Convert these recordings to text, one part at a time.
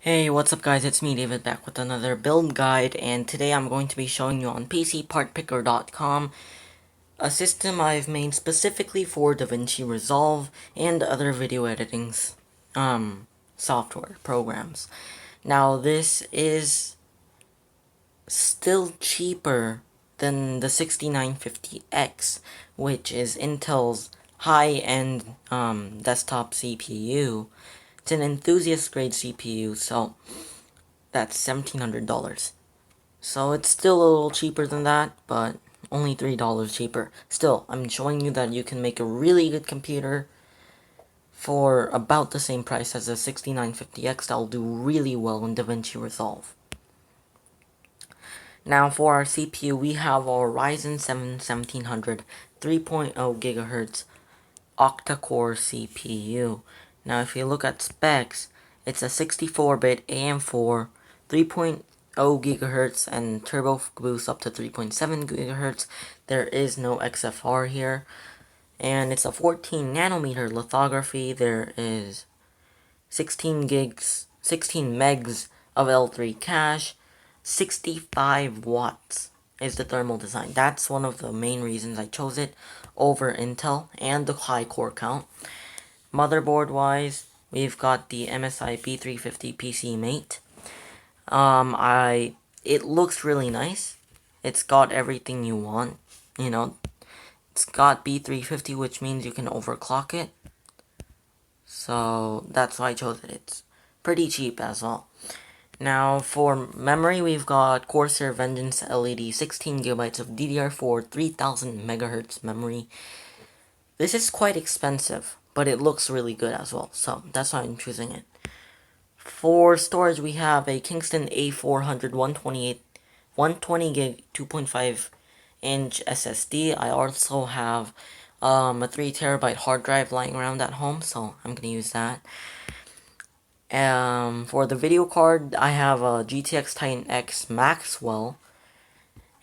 Hey, what's up guys, it's me David back with another build guide, and today I'm going to be showing you on PCPartPicker.com a system I've made specifically for DaVinci Resolve and other video editing software programs. Now this is still cheaper than the 6950X, which is Intel's high-end desktop CPU. It's an enthusiast grade CPU, so that's $1,700. So it's still a little cheaper than that, but only $3 cheaper. Still, I'm showing you that you can make a really good computer for about the same price as a 6950X that'll do really well in DaVinci Resolve. Now for our CPU, we have our Ryzen 7 1700 3.0 GHz octa-core CPU. Now if you look at specs, it's a 64-bit AM4 3.0 GHz and turbo boost up to 3.7 GHz. There is no XFR here. And it's a 14 nanometer lithography. There is 16 megs of L3 cache, 65 watts is the thermal design. That's one of the main reasons I chose it over Intel and the high core count. Motherboard wise, we've got the MSI B350 PC Mate. It looks really nice. It's got everything you want, you know. It's got B350, which means you can overclock it. So that's why I chose it. It's pretty cheap as well. Now for memory, we've got Corsair Vengeance LED 16GB of DDR4 3000 MHz memory. This is quite expensive, but it looks really good as well, so that's why I'm choosing it. For storage, we have a Kingston A400 120 gig 2.5 inch SSD. I also have a 3TB hard drive lying around at home, so I'm gonna use that. For the video card, I have a GTX Titan X Maxwell.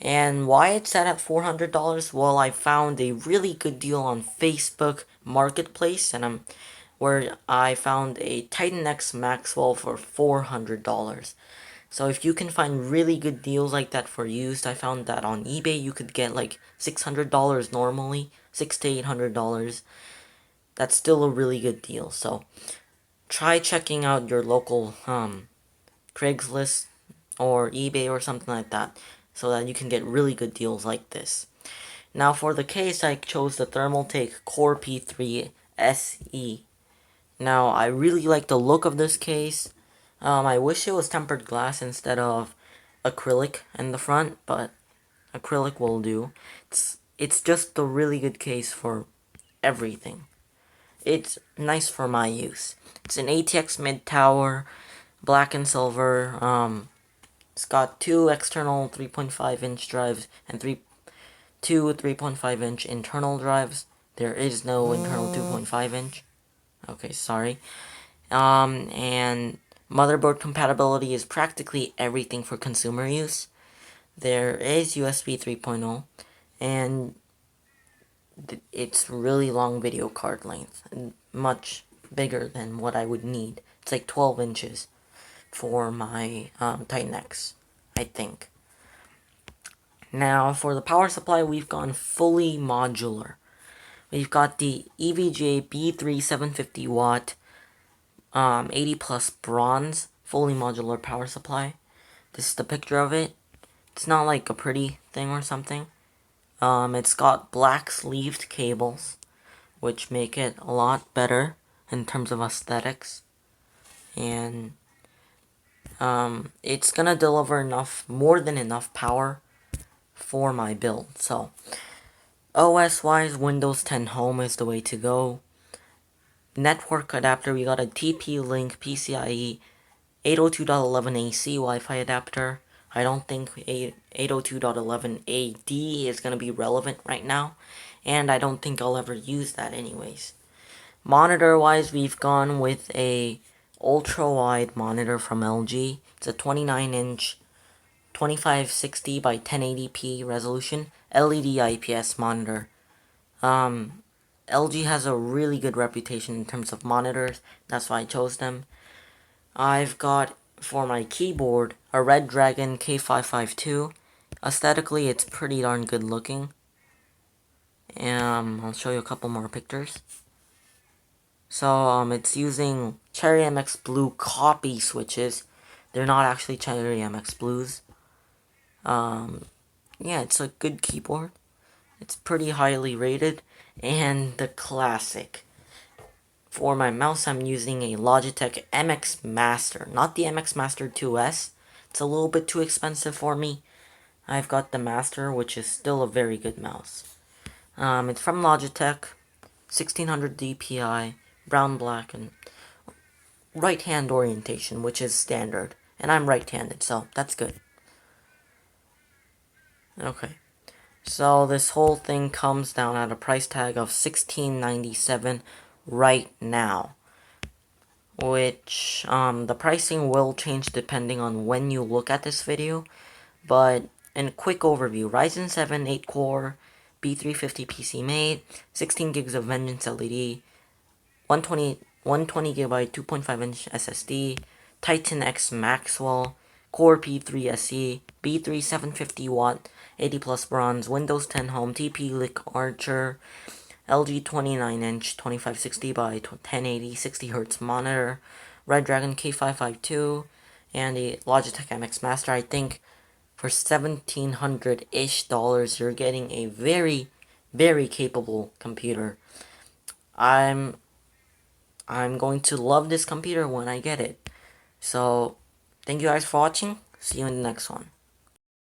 And why it's set at $400? Well, I found a really good deal on Facebook Marketplace, and where I found a Titan X Maxwell for $400. So if you can find really good deals like that for used, I found that on eBay you could get like $600 normally, $600 to $800. That's still a really good deal. So try checking out your local Craigslist or eBay or something like that, so that you can get really good deals like this. Now for the case, I chose the Thermaltake Core P3 SE. Now I really like the look of this case. I wish it was tempered glass instead of acrylic in the front, but acrylic will do. It's just a really good case for everything. It's nice for my use. It's an ATX mid-tower, black and silver. It's got two external 3.5-inch drives and two 3.5-inch internal drives. There is no internal 2.5-inch. Okay, sorry. And motherboard compatibility is practically everything for consumer use. There is USB 3.0, and it's really long video card length, and much bigger than what I would need. It's like 12 inches for my Titan X, I think. Now, for the power supply, we've gone fully modular. We've got the EVGA B3 750 watt 80 plus bronze fully modular power supply. This is the picture of it. It's not like a pretty thing or something. It's got black sleeved cables, which make it a lot better in terms of aesthetics. And it's gonna deliver more than enough power for my build. So OS wise, Windows 10 Home is the way to go. Network adapter, we got a TP-Link PCIe 802.11ac Wi-Fi adapter. I don't think 802.11ad is going to be relevant right now, and I don't think I'll ever use that anyways. Monitor wise, we've gone with a ultra wide monitor from LG. It's a 29-inch 2560 by 1080p resolution LED IPS monitor. LG has a really good reputation in terms of monitors. That's why I chose them. I've got for my keyboard, a Redragon K552. Aesthetically, it's pretty darn good looking. I'll show you a couple more pictures. So, it's using Cherry MX Blue copy switches. They're not actually Cherry MX Blues. Yeah, it's a good keyboard. It's pretty highly rated. And the classic. For my mouse, I'm using a Logitech MX Master. Not the MX Master 2S. It's a little bit too expensive for me. I've got the Master, which is still a very good mouse. It's from Logitech. 1600 DPI. Brown, black, and right hand orientation, which is standard. And I'm right-handed, so that's good. Okay. So this whole thing comes down at a price tag of $16.97 right now. Which, the pricing will change depending on when you look at this video. But, in a quick overview, Ryzen 7 8-core, B350 PC made, 16 gigs of Vengeance LED, 120GB 2.5-inch SSD, Titan X Maxwell, Core P3 SE, B3 750W, 80 plus bronze, Windows 10 Home, TP-Link Archer, LG 29-inch 2560 by 1080 60Hz monitor, Redragon K552, and a Logitech MX Master. I think for $1,700-ish, you're getting a very, very capable computer. I'm going to love this computer when I get it. So, thank you guys for watching. See you in the next one.